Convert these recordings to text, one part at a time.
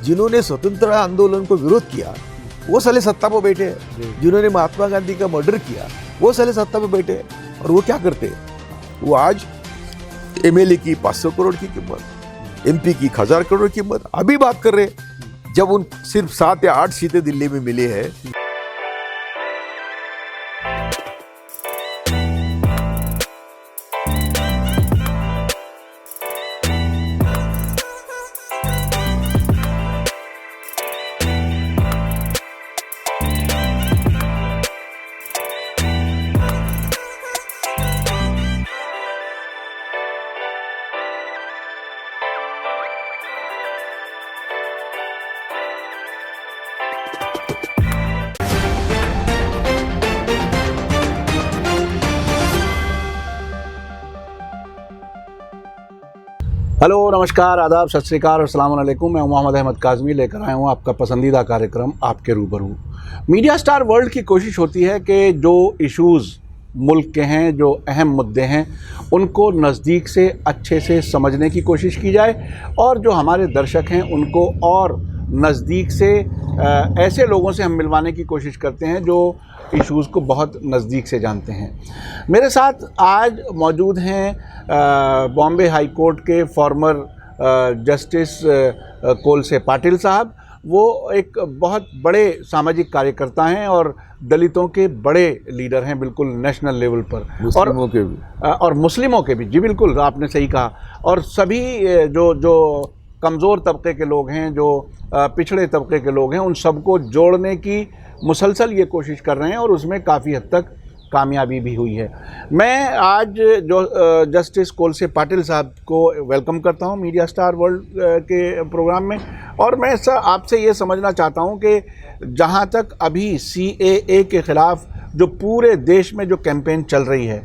जिन्होंने स्वतंत्रता आंदोलन को विरोध किया वो साले सत्ता पर बैठे हैं। जिन्होंने महात्मा गांधी का मर्डर किया वो साले सत्ता पर बैठे हैं। और वो क्या करते हैं, वो आज एमएलए की 500 करोड़ की कीमत, एमपी की 1000 करोड़ की कीमत अभी बात कर रहे हैं, जब उन सिर्फ 7 या 8 सीटें दिल्ली में मिली है। हेलो, नमस्कार, आदाब, सत श्री अकाल और अस्सलाम वालेकुम। मैं मोहम्मद अहमद काज़मी लेकर आया हूँ आपका पसंदीदा कार्यक्रम आपके रूबरू। मीडिया स्टार वर्ल्ड की कोशिश होती है कि जो इश्यूज़ मुल्क के हैं, जो अहम मुद्दे हैं, उनको नज़दीक से अच्छे से समझने की कोशिश की जाए और जो हमारे दर्शक हैं उनको और नज़दीक से ऐसे लोगों से हम मिलवाने की कोशिश करते हैं जो इश्यूज़ को बहुत नज़दीक से जानते हैं। मेरे साथ आज मौजूद हैं बॉम्बे हाई कोर्ट के फॉर्मर जस्टिस कोलसे पाटिल साहब। वो एक बहुत बड़े सामाजिक कार्यकर्ता हैं और दलितों के बड़े लीडर हैं, बिल्कुल नेशनल लेवल पर। मुस्लिमों के भी और मुस्लिमों के भी, जी बिल्कुल, आपने सही कहा। और सभी जो कमज़ोर तबके के लोग हैं, जो पिछड़े तबके के लोग हैं, उन सबको जोड़ने की मुसलसल ये कोशिश कर रहे हैं और उसमें काफ़ी हद तक कामयाबी भी हुई है। मैं आज जो जस्टिस कोलसे पाटिल साहब को वेलकम करता हूं मीडिया स्टार वर्ल्ड के प्रोग्राम में। और मैं सर आपसे ये समझना चाहता हूं कि जहां तक अभी CAA के ख़िलाफ़ जो पूरे देश में जो कैंपेन चल रही है,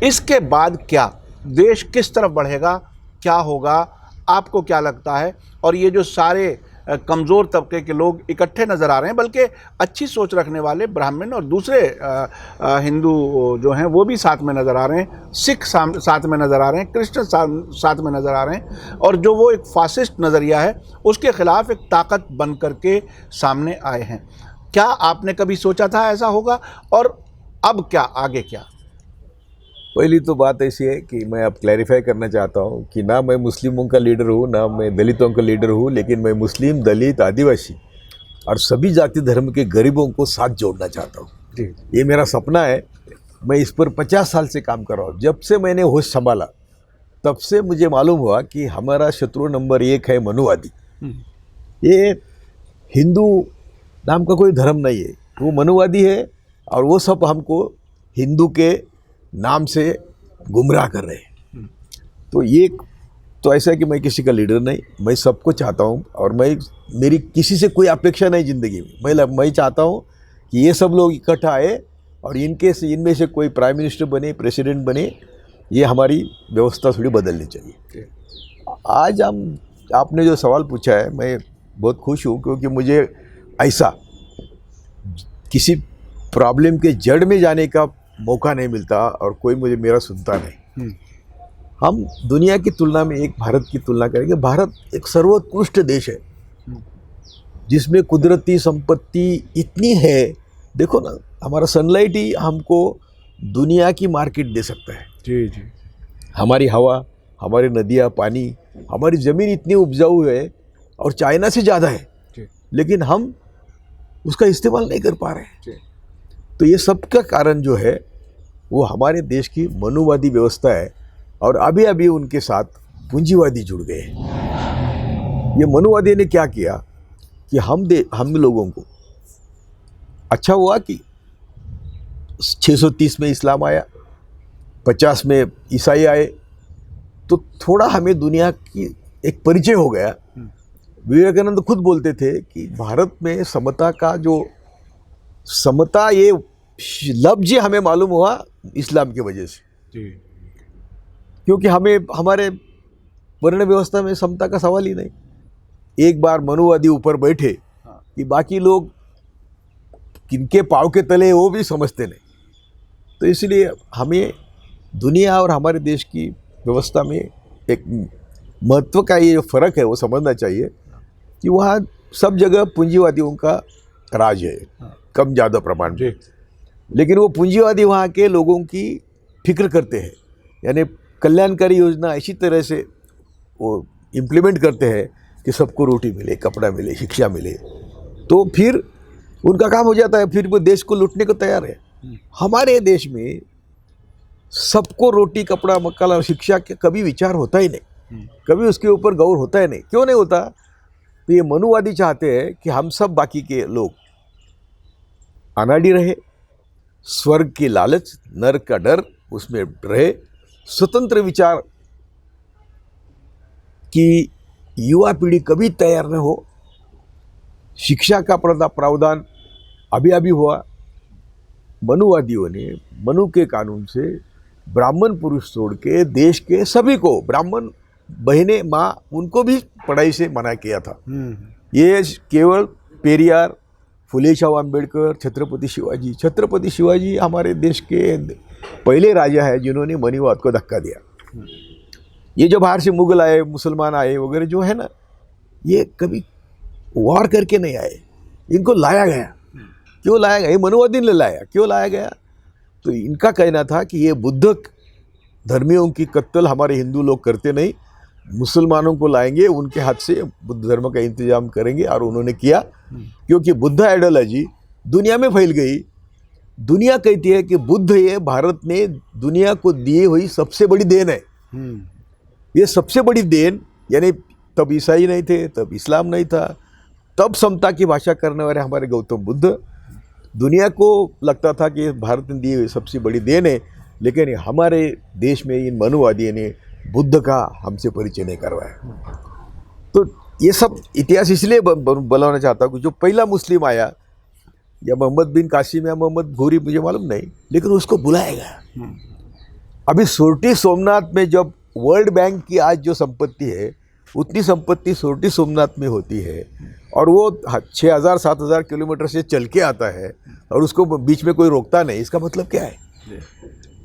इसके बाद क्या देश किस तरफ बढ़ेगा, क्या होगा, आपको क्या लगता है? और ये जो सारे कमज़ोर तबके के लोग इकट्ठे नज़र आ रहे हैं, बल्कि अच्छी सोच रखने वाले ब्राह्मण और दूसरे हिंदू जो हैं वो भी साथ में नज़र आ रहे हैं, सिख साथ में नज़र आ रहे हैं, क्रिश्चियन साथ में नज़र आ रहे हैं, और जो वो एक फासिस्ट नज़रिया है उसके ख़िलाफ़ एक ताकत बन करके सामने आए हैं। क्या आपने कभी सोचा था ऐसा होगा, और अब क्या, आगे क्या? पहली तो बात ऐसी है कि मैं अब क्लैरिफाई करना चाहता हूँ कि ना मैं मुस्लिमों का लीडर हूँ, ना मैं दलितों का लीडर हूँ, लेकिन मैं मुस्लिम, दलित, आदिवासी और सभी जाति धर्म के गरीबों को साथ जोड़ना चाहता हूँ। जी, ये मेरा सपना है। मैं इस पर 50 साल से काम कर रहा हूँ। जब से मैंने होश संभाला तब से मुझे मालूम हुआ कि हमारा शत्रु नंबर 1 है मनुवादी। ये हिंदू नाम का कोई धर्म नहीं है, वो मनुवादी है और वो सब हमको हिंदू के नाम से गुमराह कर रहे हैं। तो ये तो ऐसा है कि मैं किसी का लीडर नहीं, मैं सबको चाहता हूँ और मेरी किसी से कोई अपेक्षा नहीं ज़िंदगी में। मैं चाहता हूँ कि ये सब लोग इकट्ठा आए और इनमें से कोई प्राइम मिनिस्टर बने, प्रेसिडेंट बने। ये हमारी व्यवस्था थोड़ी बदलनी चाहिए। आज आपने जो सवाल पूछा है, मैं बहुत खुश हूँ क्योंकि मुझे ऐसा किसी प्रॉब्लम के जड़ में जाने का मौका नहीं मिलता और कोई मेरा सुनता नहीं। हम दुनिया की तुलना में भारत की तुलना करेंगे। भारत एक सर्वोत्कृष्ट देश है जिसमें कुदरती संपत्ति इतनी है। देखो ना, हमारा सनलाइट ही हमको दुनिया की मार्केट दे सकता है। जी जी। हमारी हवा, हमारी नदियाँ, पानी, हमारी ज़मीन इतनी उपजाऊ है और चाइना से ज़्यादा है, लेकिन हम उसका इस्तेमाल नहीं कर पा रहे हैं। तो ये सब का कारण जो है वो हमारे देश की मनुवादी व्यवस्था है और अभी अभी उनके साथ पूंजीवादी जुड़ गए हैं। ये मनुवादी ने क्या किया कि हम लोगों को अच्छा हुआ कि 630 में इस्लाम आया, 50 में ईसाई आए, तो थोड़ा हमें दुनिया की एक परिचय हो गया। विवेकानंद खुद बोलते थे कि भारत में समता ये लफ्ज़ हमें मालूम हुआ इस्लाम की वजह से। जी। क्योंकि हमारे वर्ण व्यवस्था में समता का सवाल ही नहीं। एक बार मनुवादी ऊपर बैठे कि बाकी लोग किनके पाँव के तले वो भी समझते नहीं। तो इसलिए हमें दुनिया और हमारे देश की व्यवस्था में एक महत्व का ये फ़र्क है वो समझना चाहिए कि वहाँ सब जगह पूंजीवादियों का राज है, कम ज़्यादा प्रमाण में। जी लेकिन वो पूंजीवादी वहाँ के लोगों की फिक्र करते हैं, यानी कल्याणकारी योजना ऐसी तरह से वो इम्प्लीमेंट करते हैं कि सबको रोटी मिले, कपड़ा मिले, शिक्षा मिले, तो फिर उनका काम हो जाता है, फिर वो देश को लूटने को तैयार है। हमारे देश में सबको रोटी, कपड़ा, मकान और शिक्षा के कभी विचार होता ही नहीं, कभी उसके ऊपर गौर होता ही नहीं। क्यों नहीं होता? तो ये मनुवादी चाहते हैं कि हम सब बाकी के लोग अनाड़ी रहे, स्वर्ग की लालच, नरक का डर उसमें रहे, स्वतंत्र विचार की युवा पीढ़ी कभी तैयार न हो, शिक्षा का प्रावधान अभी अभी हुआ। मनुवादियों ने मनु के कानून से ब्राह्मण पुरुष छोड़ के देश के सभी को, ब्राह्मण बहनें, माँ, उनको भी पढ़ाई से मना किया था। ये केवल पेरियार, फुले शाह अम्बेडकर, छत्रपति शिवाजी हमारे देश के पहले राजा है जिन्होंने मनुवाद को धक्का दिया। ये जो बाहर से मुगल आए, मुसलमान आए वगैरह जो है ना, ये कभी वार करके नहीं आए, इनको लाया गया। क्यों लाया गया? ये मनुवादी ने लाया। क्यों लाया गया? तो इनका कहना था कि ये बुद्ध धर्मियों की कत्ल हमारे हिंदू लोग करते नहीं, मुसलमानों को लाएंगे, उनके हाथ से बुद्ध धर्म का इंतजाम करेंगे। और उन्होंने किया, क्योंकि बुद्ध आइडियोलॉजी दुनिया में फैल गई। दुनिया कहती है कि बुद्ध ये भारत ने दुनिया को दी हुई सबसे बड़ी देन है। ये सबसे बड़ी देन, यानी तब ईसाई नहीं थे, तब इस्लाम नहीं था, तब समता की भाषा करने वाले हमारे गौतम बुद्ध, दुनिया को लगता था कि भारत ने दी हुई सबसे बड़ी देन है। लेकिन हमारे देश में इन मनुवादियों ने बुद्ध का हमसे परिचय नहीं करवाया। तो ये सब इतिहास इसलिए बुलाना चाहता हूँ कि जो पहला मुस्लिम आया, या मोहम्मद बिन कासिम या मोहम्मद घोरी, मुझे मालूम नहीं, लेकिन उसको बुलाया गया। अभी सोरठी सोमनाथ में जब वर्ल्ड बैंक की आज जो संपत्ति है, उतनी संपत्ति सोरठी सोमनाथ में होती है, और वो 6000-7000 किलोमीटर से चल के आता है, और उसको बीच में कोई रोकता नहीं। इसका मतलब क्या है?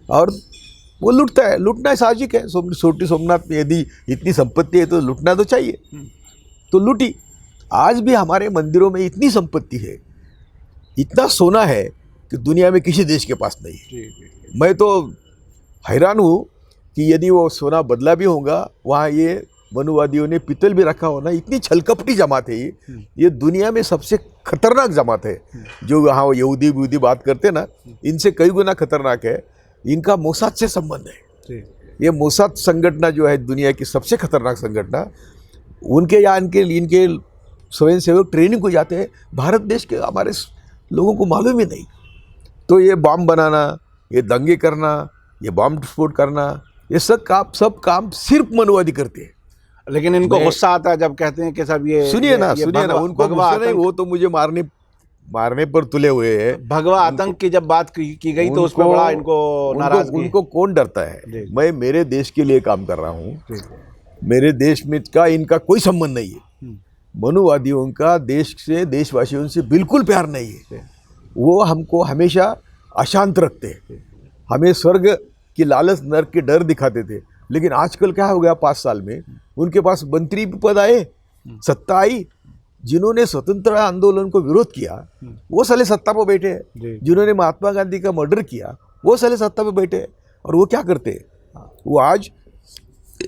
और वो लूटता है, लूटना है, साहजिक है। सोरठी सोमनाथ में यदि इतनी संपत्ति है तो लूटना तो चाहिए, तो लूटी। आज भी हमारे मंदिरों में इतनी संपत्ति है, इतना सोना है कि दुनिया में किसी देश के पास नहीं है। मैं तो हैरान हूँ कि यदि वो सोना बदला भी होगा, वहाँ ये मनुवादियों ने पीतल भी रखा हो ना, इतनी छलकपटी जमात है ये दुनिया में सबसे खतरनाक जमात है। जो यहाँ यहूदी बात करते ना, इनसे कई गुना खतरनाक है। इनका मोसाद से संबंध है। ये मोसाद संगठन जो है दुनिया की सबसे खतरनाक संगठन, उनके यहाँ इनके स्वयंसेवक ट्रेनिंग को जाते हैं, भारत देश के हमारे लोगों को मालूम ही नहीं। तो ये बॉम्ब बनाना, ये दंगे करना, ये बॉम्ब विस्फोट करना, ये सब काम सिर्फ मनुवादी करते हैं। लेकिन इनको गुस्सा आता है जब कहते हैं कि सब ये सुनिए ना, उनको गुस्सा नहीं, वो तो मुझे मारने पर तुले हुए हैं। भगवा आतंक की जब बात की गई तो उसमें बड़ा इनको नाराजगी। उनको कौन डरता है? मैं मेरे देश के लिए काम कर रहा हूँ, मेरे देश में का इनका कोई संबंध नहीं है। मनुवादियों का देश से, देशवासियों से बिल्कुल प्यार नहीं है। वो हमको हमेशा अशांत रखते हैं, हमें स्वर्ग की लालच, नरक के डर दिखाते थे। लेकिन आजकल क्या हो गया, 5 साल में उनके पास मंत्री पद आए, सत्ता आई। जिन्होंने स्वतंत्रता आंदोलन को विरोध किया वो साले सत्ता पर बैठे हैं, जिन्होंने महात्मा गांधी का मर्डर किया वो साले सत्ता पर बैठे हैं। और वो क्या करते हैं? वो आज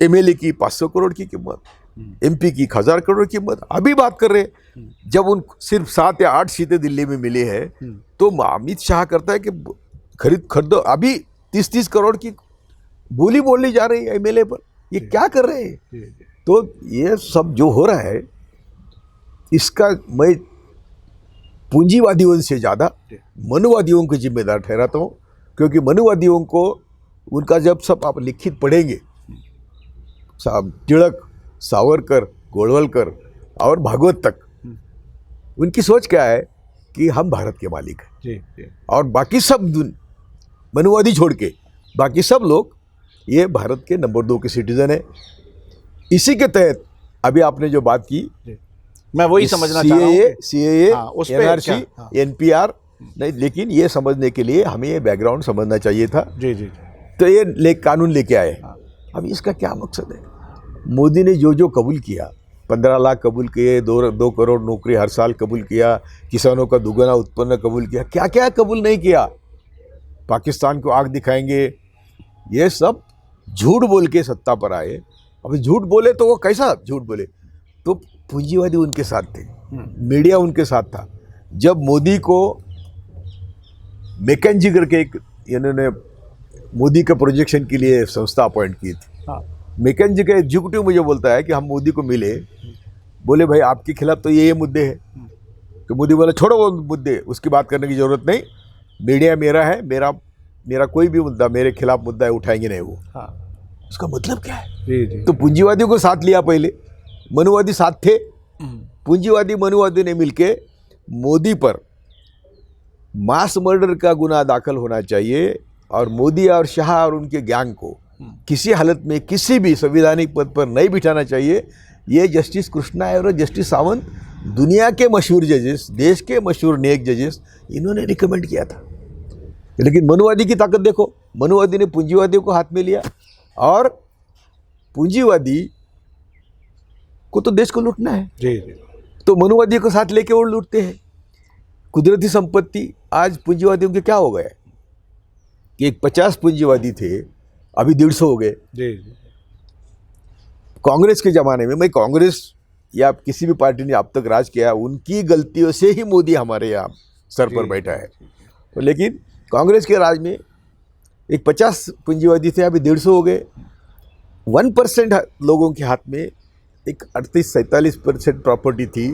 एमएलए की 500 करोड़ की कीमत, एमपी की 1000 करोड़ की कीमत अभी बात कर रहे हैं। जब उन सिर्फ 7 या 8 सीटें दिल्ली में मिली है, तो अमित शाह करता है कि खरीदो। अभी 30-30 करोड़ की बोली बोलनी जा रही है एमएलए पर। ये क्या कर रहे हैं? तो ये सब जो हो रहा है, इसका मैं पूंजीवादियों से ज़्यादा मनुवादियों को जिम्मेदार ठहराता हूँ। क्योंकि मनुवादियों को उनका जब सब आप लिखित पढ़ेंगे, तिलक, सावरकर, गोलवलकर और भागवत तक, उनकी सोच क्या है कि हम भारत के मालिक हैं, और बाकी सब मनुवादी छोड़ के बाकी सब लोग ये भारत के नंबर 2 के सिटीजन है। इसी के तहत अभी आपने जो बात की, मैं वही समझना चाह रहा हूँ, सीएए, एनआरसी, एनपीआर नहीं, लेकिन ये समझने के लिए हमें ये बैकग्राउंड समझना चाहिए था। जी। तो ये कानून लेके आए। अब इसका क्या मकसद है? मोदी ने जो कबूल किया 15 लाख कबूल किए, 2 करोड़ नौकरी हर साल कबूल किया, किसानों का दुगना उत्पन्न कबूल किया, क्या क्या कबूल नहीं किया। पाकिस्तान को आग दिखाएंगे, ये सब झूठ बोल के सत्ता पर आए। अभी झूठ बोले तो वो कैसा झूठ बोले, तो पूंजीवादी उनके साथ थे, मीडिया उनके साथ था। जब मोदी को मैकेंजी करके एक इन्होंने मोदी के प्रोजेक्शन के लिए संस्था अपॉइंट की थी, हाँ। मैकेंजी का एग्जीक्यूटिव मुझे बोलता है कि हम मोदी को मिले, बोले भाई आपके खिलाफ तो ये मुद्दे हैं। तो मोदी बोला छोड़ो वो मुद्दे, उसकी बात करने की ज़रूरत नहीं, मीडिया मेरा है, मेरा कोई भी मुद्दा मेरे खिलाफ मुद्दा है, उठाएंगे नहीं वो। हाँ। उसका मतलब क्या है? जी जी। तो पूंजीवादियों को साथ लिया, पहले मनुवादी साथ थे, पूंजीवादी मनुवादी ने मिलके मोदी पर मास मर्डर का गुनाह दाखिल होना चाहिए और मोदी और शाह और उनके गैंग को किसी हालत में किसी भी संवैधानिक पद पर नहीं बिठाना चाहिए। ये जस्टिस कृष्णा और जस्टिस सावंत, दुनिया के मशहूर जजेस, देश के मशहूर नेक जजेस, इन्होंने रिकमेंड किया था। लेकिन मनुवादी की ताकत देखो, मनुवादी ने पूंजीवादियों को हाथ में लिया और पूंजीवादी को तो देश को लूटना है, जी जी। तो मनुवादी को साथ लेके वो लूटते हैं। कुदरती संपत्ति आज पूंजीवादियों के क्या हो गया कि एक 50 पूंजीवादी थे, अभी 150 हो गए। जी जी। कांग्रेस के ज़माने में, मैं कांग्रेस या किसी भी पार्टी ने अब तक राज किया, उनकी गलतियों से ही मोदी हमारे यहाँ सर पर बैठा है। तो लेकिन कांग्रेस के राज में एक 50 पूंजीवादी थे, अभी 150 हो गए। 1% लोगों के हाथ में एक 38-47% प्रॉपर्टी थी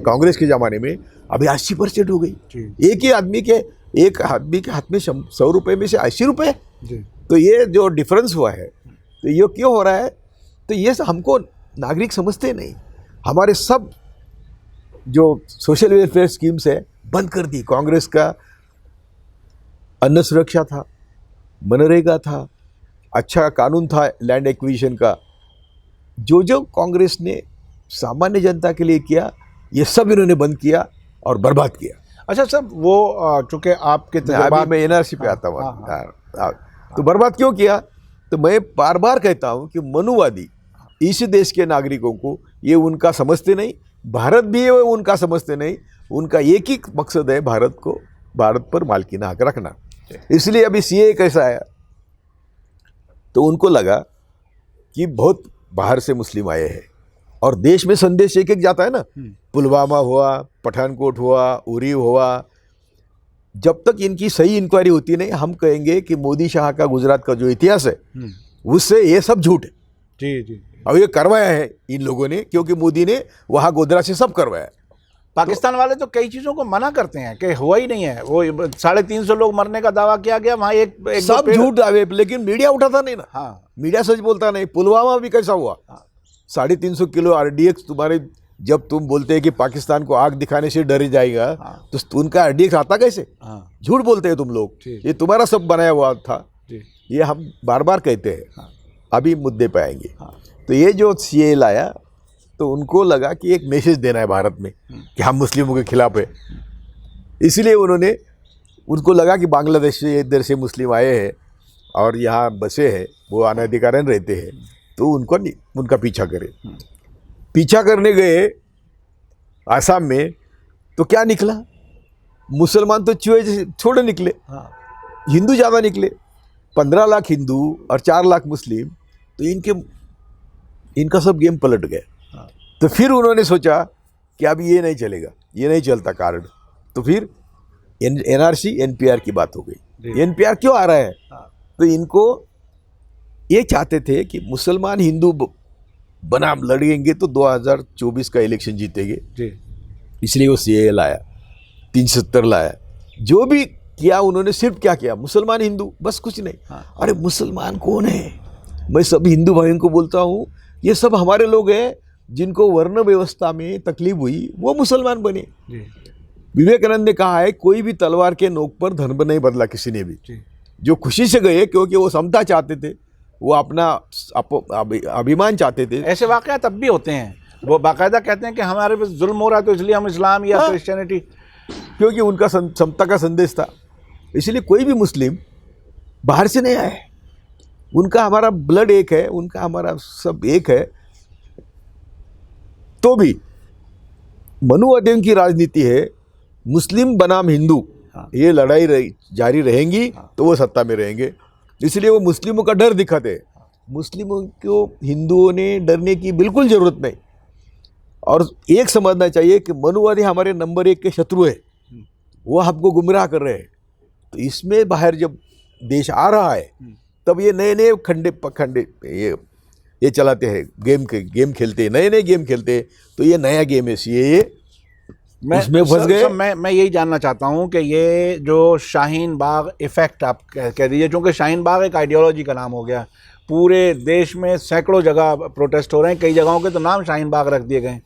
कांग्रेस के ज़माने में, अभी 80% हो गई। एक आदमी के हाथ में 100 रुपये में से 80 रुपये। तो ये जो डिफरेंस हुआ है, तो ये क्यों हो रहा है? तो ये हमको नागरिक समझते नहीं। हमारे सब जो सोशल वेलफेयर स्कीम्स है बंद कर दी। कांग्रेस का अन्न सुरक्षा था, मनरेगा था, अच्छा कानून था लैंड एक्विजिशन का, जो कांग्रेस ने सामान्य जनता के लिए किया, ये सब इन्होंने बंद किया और बर्बाद किया। अच्छा सर, वो चूँकि आपके अभी मैं एनआरसी पे आता हूँ। तो बर्बाद क्यों किया? तो मैं बार बार कहता हूँ कि मनुवादी इस देश के नागरिकों को ये उनका समझते नहीं, भारत भी है वो उनका समझते नहीं। उनका एक ही मकसद है, भारत पर मालकीना हक रखना। इसलिए अभी सीए कैसा आया तो उनको लगा कि बहुत बाहर से मुस्लिम आए हैं और देश में संदेश एक एक जाता है ना। पुलवामा हुआ, पठानकोट हुआ, उरी हुआ, जब तक इनकी सही इंक्वायरी होती नहीं, हम कहेंगे कि मोदी शाह का गुजरात का जो इतिहास है उससे ये सब झूठ है। जी जी। अब ये करवाया है इन लोगों ने, क्योंकि मोदी ने वहाँ गोधरा से सब करवाया। पाकिस्तान वाले तो कई चीज़ों को मना करते हैं कि हुआ ही नहीं है। वो 350 लोग मरने का दावा किया गया, वहाँ एक सब झूठ दावे, लेकिन मीडिया उठाता नहीं ना। हाँ, मीडिया सच बोलता नहीं। पुलवामा भी कैसा हुआ? 350 किलो RDX तुम्हारे, जब तुम बोलते हैं कि पाकिस्तान को आग दिखाने से डर जाएगा, तो उनका RDX आता कैसे? झूठ बोलते हैं तुम लोग, ये तुम्हारा सब बनाया हुआ था। ये हम बार बार कहते हैं। अभी मुद्दे पे आएंगे। तो ये जो CAA लाया, तो उनको लगा कि एक मैसेज देना है भारत में कि हम मुस्लिमों के खिलाफ है। इसलिए उनको लगा कि बांग्लादेश से इधर से मुस्लिम आए हैं और यहाँ बसे हैं, वो अनाधिकारन रहते हैं, तो उनका पीछा करे। पीछा करने गए आसाम में, तो क्या निकला? मुसलमान तो चूहे छोड़े निकले, हिंदू ज़्यादा निकले। 15 लाख हिंदू और 4 लाख मुस्लिम, तो इनका सब गेम पलट गया। तो फिर उन्होंने सोचा कि अब ये नहीं चलेगा, ये नहीं चलता कार्ड। तो फिर NRC NPR की बात हो गई। NPR क्यों आ रहा है? तो इनको ये चाहते थे कि मुसलमान हिंदू बनाम लड़ेंगे तो 2024 का इलेक्शन जीतेंगे। इसलिए वो CAA लाया, 370 लाया। जो भी किया उन्होंने, सिर्फ क्या किया? मुसलमान हिंदू, बस कुछ नहीं। अरे मुसलमान कौन है? मैं सभी हिंदू भाइयों को बोलता हूँ, ये सब हमारे लोग हैं जिनको वर्ण व्यवस्था में तकलीफ हुई, वो मुसलमान बने। विवेकानंद ने कहा है, कोई भी तलवार के नोक पर धर्म नहीं बदला किसी ने भी। जो खुशी से गए, क्योंकि वो समता चाहते थे, वो अपना अभिमान चाहते थे। ऐसे वाक़या तब भी होते हैं, वो बाकायदा कहते हैं कि हमारे पे जुल्म हो रहा है तो इसलिए हम इस्लाम या क्रिश्चियनिटी, क्योंकि उनका समता का संदेश था। इसलिए कोई भी मुस्लिम बाहर से नहीं आए, उनका हमारा ब्लड एक है, उनका हमारा सब एक है। तो भी मनुवादियों की राजनीति है, मुस्लिम बनाम हिंदू, हाँ। ये लड़ाई जारी रहेंगी तो वो सत्ता में रहेंगे, इसलिए वो मुस्लिमों का डर दिखाते हैं। मुस्लिमों को हिंदुओं ने डरने की बिल्कुल ज़रूरत नहीं। और एक समझना चाहिए कि मनुवादी हमारे नंबर 1 के शत्रु है, वो हमको गुमराह कर रहे हैं। तो इसमें बाहर जब देश आ रहा है तब ये नए नए खंडे ये चलाते हैं, गेम खेलते हैं, नए नए गेम खेलते हैं। तो ये नया गेम है, ये इसमें फंस गए। मैं यही जानना चाहता हूँ कि ये जो शाहीन बाग इफेक्ट आप कह दीजिए, क्योंकि शाहीन बाग एक आइडियोलॉजी का नाम हो गया, पूरे देश में सैकड़ों जगह प्रोटेस्ट हो रहे हैं, कई जगहों के तो नाम शाहीन बाग रख दिए गए।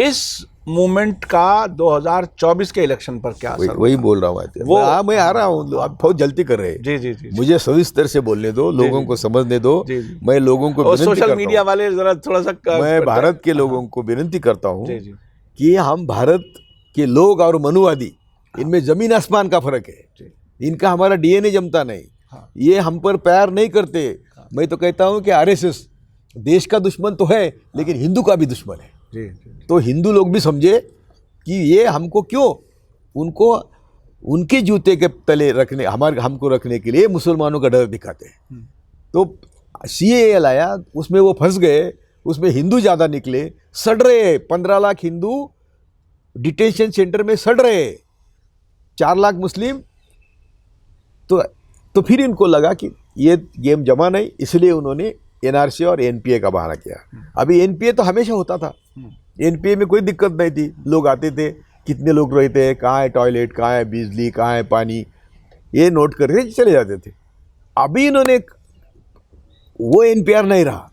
इस मूवमेंट का 2024 के इलेक्शन पर क्या असर? वही बोल रहा हूँ वो। मैं आ रहा हूँ, आप बहुत जल्दी कर रहे हैं। जी जी जी, मुझे सविस्तर से बोलने दो, लोगों को समझने दो। मैं लोगों को सोशल मीडिया वाले जरा थोड़ा सा मैं भारत के लोगों को विनती करता हूँ कि हम भारत के लोग और मनुवादी, इनमें जमीन आसमान का फर्क है। इनका हमारा डीएनए जमता नहीं, ये हम पर प्यार नहीं करते। मैं तो कहता हूँ कि आरएसएस देश का दुश्मन तो है, लेकिन हिंदू का भी दुश्मन है। तो हिंदू लोग भी समझे कि ये हमको क्यों, उनको उनके जूते के तले रखने, हमको रखने के लिए मुसलमानों का डर दिखाते हैं। तो सीएए लाया, उसमें वो फंस गए, उसमें हिंदू ज़्यादा निकले, सड़ रहे 15 लाख हिंदू डिटेंशन सेंटर में सड़ रहे, 4 लाख मुस्लिम। तो फिर इनको लगा कि ये गेम जमा नहीं, इसलिए उन्होंने एनआरसी और एनपीए का बहाना किया। अभी एनपीए तो हमेशा होता था, एनपीए में कोई दिक्कत नहीं थी, लोग आते थे, कितने लोग रहते हैं, कहाँ है टॉयलेट, कहाँ है बिजली, कहाँ है पानी, ये नोट करके चले जाते थे। अभी इन्होंने वो एनपीआर नहीं रहा,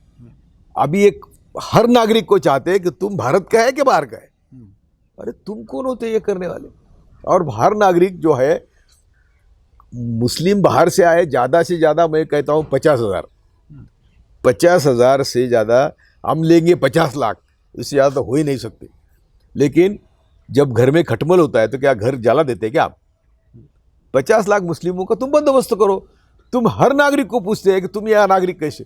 अभी एक हर नागरिक को चाहते हैं कि तुम भारत का है कि बाहर का है। अरे तुम कौन होते ये करने वाले? और हर नागरिक जो है, मुस्लिम बाहर से आए ज़्यादा से ज़्यादा, मैं कहता हूँ 50,000 से ज़्यादा हम लेंगे, 50 लाख, इससे ज़्यादा तो हो ही नहीं सकते। लेकिन जब घर में खटमल होता है तो क्या घर जला देते क्या आप? 50 लाख मुस्लिमों का तुम बंदोबस्त करो। तुम हर नागरिक को पूछते हैं कि तुम यहाँ नागरिक कैसे?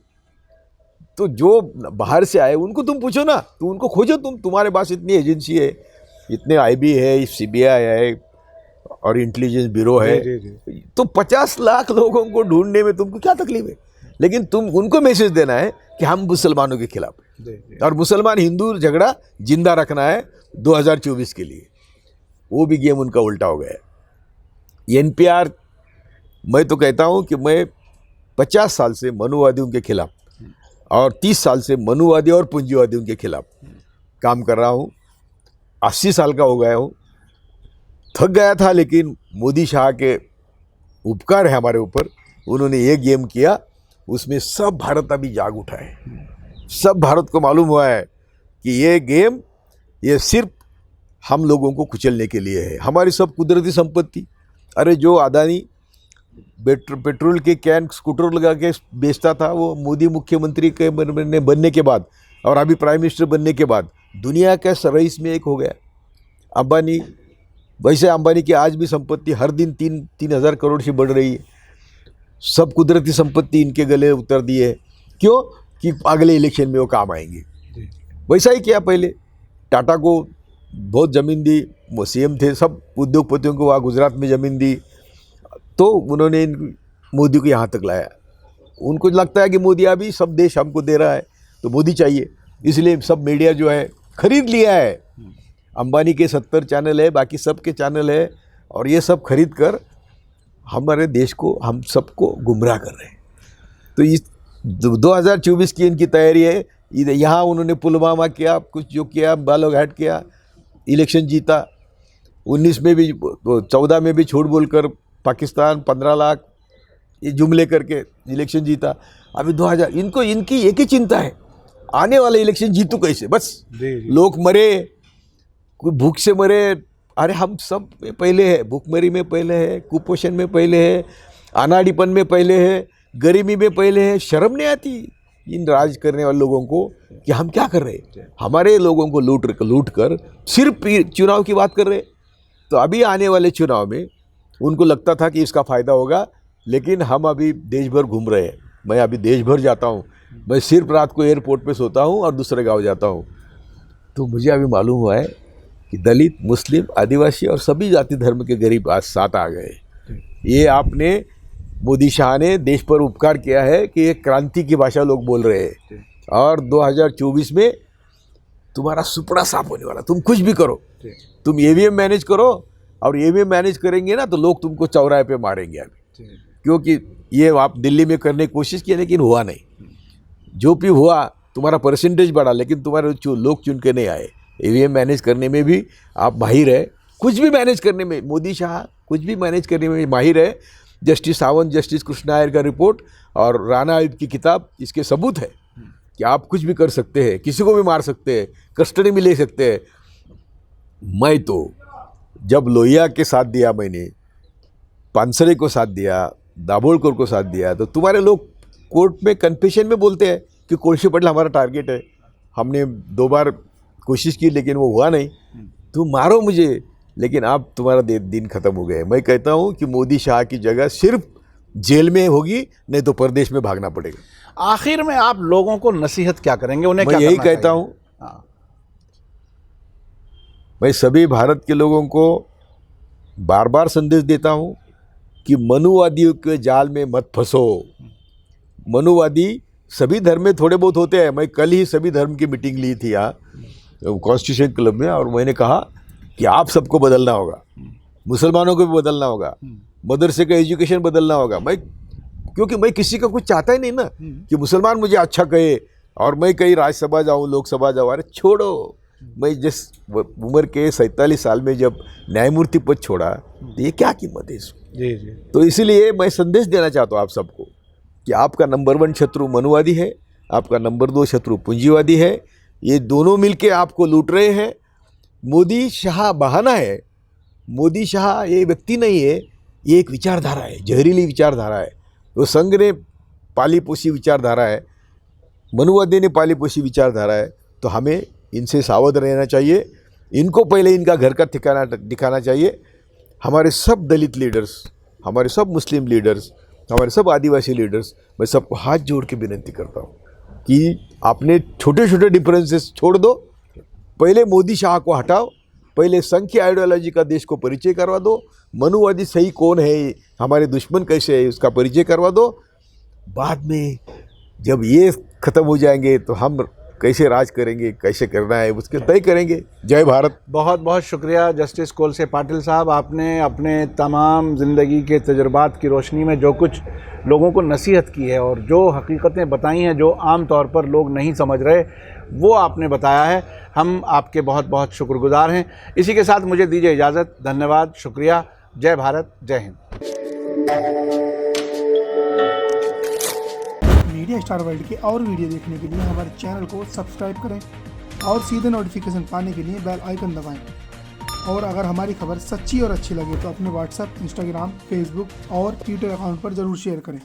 तो जो बाहर से आए उनको तुम पूछो ना, तो उनको खोजो, तुम्हारे पास इतनी एजेंसी है, इतने आईबी है, सीबीआई है और इंटेलिजेंस ब्यूरो है। तो 50 लाख लोगों को ढूंढने में तुमको क्या तकलीफ है? लेकिन तुम उनको मैसेज देना है कि हम मुसलमानों के खिलाफ हैं और मुसलमान हिंदू झगड़ा जिंदा रखना है 2024 के लिए। वो भी गेम उनका उल्टा हो गया है। एनपीआर, मैं तो कहता हूँ कि मैं 50 साल से मनुवादियों के खिलाफ और 30 साल से मनुवादी और पूंजीवादियों के खिलाफ काम कर रहा हूँ। 80 साल का हो गया हूँ, थक गया था, लेकिन मोदी शाह के उपकार है हमारे ऊपर। उन्होंने ये गेम किया, उसमें सब भारत अभी जाग उठा है। सब भारत को मालूम हुआ है कि ये गेम, ये सिर्फ हम लोगों को कुचलने के लिए है। हमारी सब कुदरती संपत्ति, अरे जो अदानी पेट्रोल के कैन स्कूटर लगा के बेचता था, वो मोदी मुख्यमंत्री के बनने के बाद और अभी प्राइम मिनिस्टर बनने के बाद दुनिया का रईस में एक हो गया। अंबानी, वैसे अंबानी की आज भी संपत्ति हर दिन 3,000 करोड़ से बढ़ रही है। सब कुदरती संपत्ति इनके गले उतर दी है। क्यों? कि अगले इलेक्शन में वो काम आएंगे। वैसा ही किया पहले, टाटा को बहुत ज़मीन दी, वो सीएम थे, सब उद्योगपतियों को वहाँ गुजरात में ज़मीन दी, तो उन्होंने मोदी को यहाँ तक लाया। उनको लगता है कि मोदी अभी सब देश हमको दे रहा है, तो मोदी चाहिए, इसलिए सब मीडिया जो है खरीद लिया है। अंबानी के 70 चैनल है, बाकी सब के चैनल है, और ये सब खरीद कर हमारे देश को, हम सबको गुमराह कर रहे हैं। तो इस 2024 की इनकी तैयारी है। यहाँ उन्होंने पुलवामा किया, कुछ जो किया, बालाघाट किया, इलेक्शन जीता। 19 में भी, 14 में भी झूठ बोलकर पाकिस्तान 15 लाख ये जुमले करके इलेक्शन जीता। अभी 2000, इनकी एक ही चिंता है, आने वाले इलेक्शन जीतू कैसे, बस। लोग मरे, कोई भूख से मरे, अरे हम सब में पहले है, भूखमरी में पहले है, कुपोषण में पहले है, अनाड़ीपन में पहले है, गरीबी में पहले है। शर्म नहीं आती इन राज करने वाले लोगों को कि हम क्या कर रहे हैं? हमारे लोगों को लूट कर सिर्फ चुनाव की बात कर रहे हैं। तो अभी आने वाले चुनाव में उनको लगता था कि इसका फ़ायदा होगा, लेकिन हम अभी देश भर घूम रहे हैं। मैं अभी देश भर जाता हूँ, मैं सिर्फ रात को एयरपोर्ट पे सोता हूँ और दूसरे गांव जाता हूँ। तो मुझे अभी मालूम हुआ है कि दलित, मुस्लिम, आदिवासी और सभी जाति धर्म के गरीब आज साथ आ गए। ये आपने मोदी शाह ने देश पर उपकार किया है कि एक क्रांति की भाषा लोग बोल रहे हैं और 2024 में तुम्हारा सुपड़ा साफ होने वाला। तुम कुछ भी करो, तुम ईवीएम मैनेज करो और ईवीएम मैनेज करेंगे ना तो लोग तुमको चौराहे पे मारेंगे अभी, क्योंकि ये आप दिल्ली में करने की कोशिश की लेकिन हुआ नहीं। जो भी हुआ तुम्हारा परसेंटेज बढ़ा लेकिन तुम्हारे लोग चुन के नहीं आए। ईवीएम मैनेज करने में भी आप माहिर है, कुछ भी मैनेज करने में मोदी शाह कुछ भी मैनेज करने में माहिर है। जस्टिस सावंत, जस्टिस कृष्णा अय्यर का रिपोर्ट और राणा आयुब की किताब इसके सबूत है कि आप कुछ भी कर सकते हैं, किसी को भी मार सकते हैं, कस्टडी में ले सकते हैं। मैं तो जब लोहिया के साथ दिया, मैंने पानसरे को साथ दिया, दाभोलकर को साथ दिया, तो तुम्हारे लोग कोर्ट में कन्फेशन में बोलते हैं कि कोळसे पाटील हमारा टारगेट है, हमने 2 बार कोशिश की लेकिन वो हुआ नहीं, तुम मारो मुझे, लेकिन अब तुम्हारा दिन ख़त्म हो गए। मैं कहता हूँ कि मोदी शाह की जगह सिर्फ जेल में होगी, नहीं तो परदेश में भागना पड़ेगा। आखिर में आप लोगों को नसीहत क्या करेंगे, उन्हें मैं क्या यही करना कहता चाहिए? हूँ, मैं सभी भारत के लोगों को बार बार संदेश देता हूँ कि मनुवादियों के जाल में मत फंसो। मनुवादी सभी धर्म में थोड़े बहुत होते हैं। मैं कल ही सभी धर्म की मीटिंग ली थी यहाँ कॉन्स्टिट्यूशन क्लब में, और मैंने कहा कि आप सबको बदलना होगा, मुसलमानों को भी बदलना होगा, मदरसे का एजुकेशन बदलना होगा। क्योंकि मैं किसी का कुछ चाहता ही नहीं ना कि मुसलमान मुझे अच्छा कहे और मैं कहीं राज्यसभा जाऊँ, लोकसभा जाऊँ। अरे छोड़ो, मैं जिस उम्र के 47 साल में जब न्यायमूर्ति पद छोड़ा तो ये क्या कीमत है इसकी। जी जी। तो इसीलिए मैं संदेश देना चाहता हूँ आप सबको कि आपका नंबर 1 शत्रु मनुवादी है, आपका नंबर 2 शत्रु पूंजीवादी है। ये दोनों मिलके आपको लूट रहे हैं। मोदी शाह बहाना है। मोदी शाह ये व्यक्ति नहीं है, ये एक विचारधारा है, जहरीली विचारधारा है। वो संघ ने पाली पोसी विचारधारा है, मनुवादी ने पाली पोसी विचारधारा है। तो हमें इनसे सावध रहना चाहिए। इनको पहले इनका घर का ठिकाना दिखाना चाहिए। हमारे सब दलित लीडर्स, हमारे सब मुस्लिम लीडर्स, हमारे सब आदिवासी लीडर्स, मैं सबको हाथ जोड़ के विनती करता हूँ कि आपने छोटे छोटे डिफरेंसेस छोड़ दो। पहले मोदी शाह को हटाओ, पहले संघ की आइडियोलॉजी का देश को परिचय करवा दो। मनुवादी सही कौन है, हमारे दुश्मन कैसे है, उसका परिचय करवा दो। बाद में जब ये ख़त्म हो जाएंगे तो हम कैसे राज करेंगे, कैसे करना है उसके तय करेंगे। जय भारत। बहुत बहुत शुक्रिया जस्टिस कोलसे पाटिल साहब, आपने अपने तमाम ज़िंदगी के तजुर्बात की रोशनी में जो कुछ लोगों को नसीहत की है और जो हकीकतें बताई हैं जो आम तौर पर लोग नहीं समझ रहे, वो आपने बताया है। हम आपके बहुत बहुत शुक्रगुजार हैं। इसी के साथ मुझे दीजिए इजाज़त। धन्यवाद, शुक्रिया। जय भारत, जय हिंद। मीडिया स्टार वर्ल्ड के और वीडियो देखने के लिए हमारे चैनल को सब्सक्राइब करें और सीधे नोटिफिकेशन पाने के लिए बेल आइकन दबाएं। और अगर हमारी खबर सच्ची और अच्छी लगे तो अपने व्हाट्सएप, इंस्टाग्राम, फेसबुक और ट्विटर अकाउंट पर ज़रूर शेयर करें।